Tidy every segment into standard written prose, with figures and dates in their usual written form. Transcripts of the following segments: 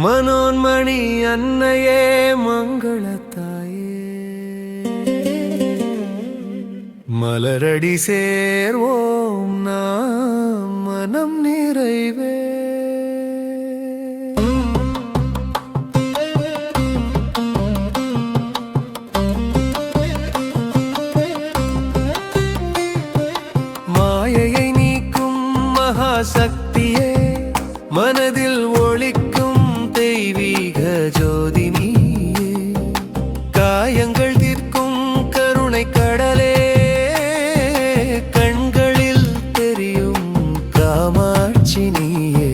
மனோன்மணி அன்னையே மங்களத்தாயே, மலரடி சேர்வோம் நாம் மனம் நிறைவே. மாயையை நீக்கும் மகாசக்தியே, மனதில் ஒளிக்கும் தெய்வீக ஜோதி நீயே, காயங்கள் தீர்க்கும் கருணை கடலே, கண்களில் தெரியும் காமாட்சி நீயே.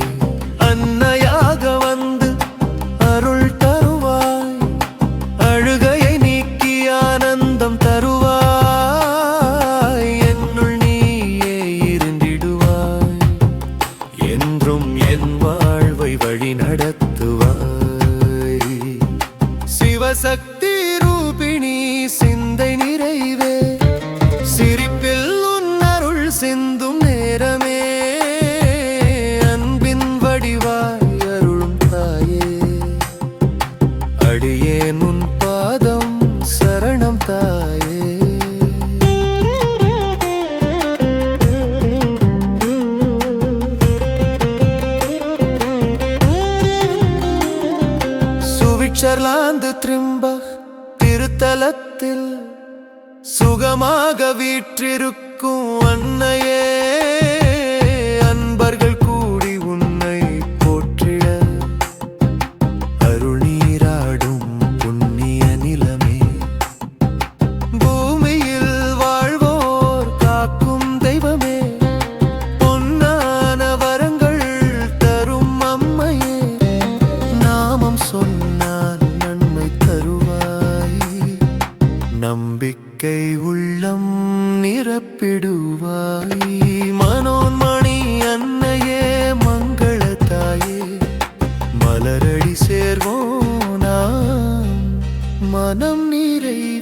அன்னையாக வந்து அருள் தருவாய், அழுகையை நீக்கி ஆனந்தம் தருவாய், என்னுள் நீயே இருந்திடுவாய், என்றும் என் வாழ்வை வழி நடத்துவாய். சிவசக்தி ரூபிணி சிந்தை நிறைவே, சிரிப்பில் உன் அருள் சிந்தும் நேரமே, அன்பின் வடிவாய் அருளும் தாயே, அடியேன் உன் பாதம் சரணம் தாயே. சுவிட்சர்லாந்து திரிம்பக் திருத்தலத்தில் சுகமாக வீற்றிருக்கும் அன்னையே, அன்பர்கள் கூடி உன்னை போற்றிட அருள் நீராடும் புண்ணிய நிலமே, பூமியில் வாழ்வோர் காக்கும் தெய்வமே, பொன்னான வரங்கள் தரும் அம்மையே, நாமம் சொன்னால் நன்மை தருவாய், நம்பிக்கை உள்ளம் நிரப்பிடுவாய். மனோன்மணி அன்னையே மங்களத்தாயே, மலரடி சேர்வோம் நாம் மனம் நிறைவே.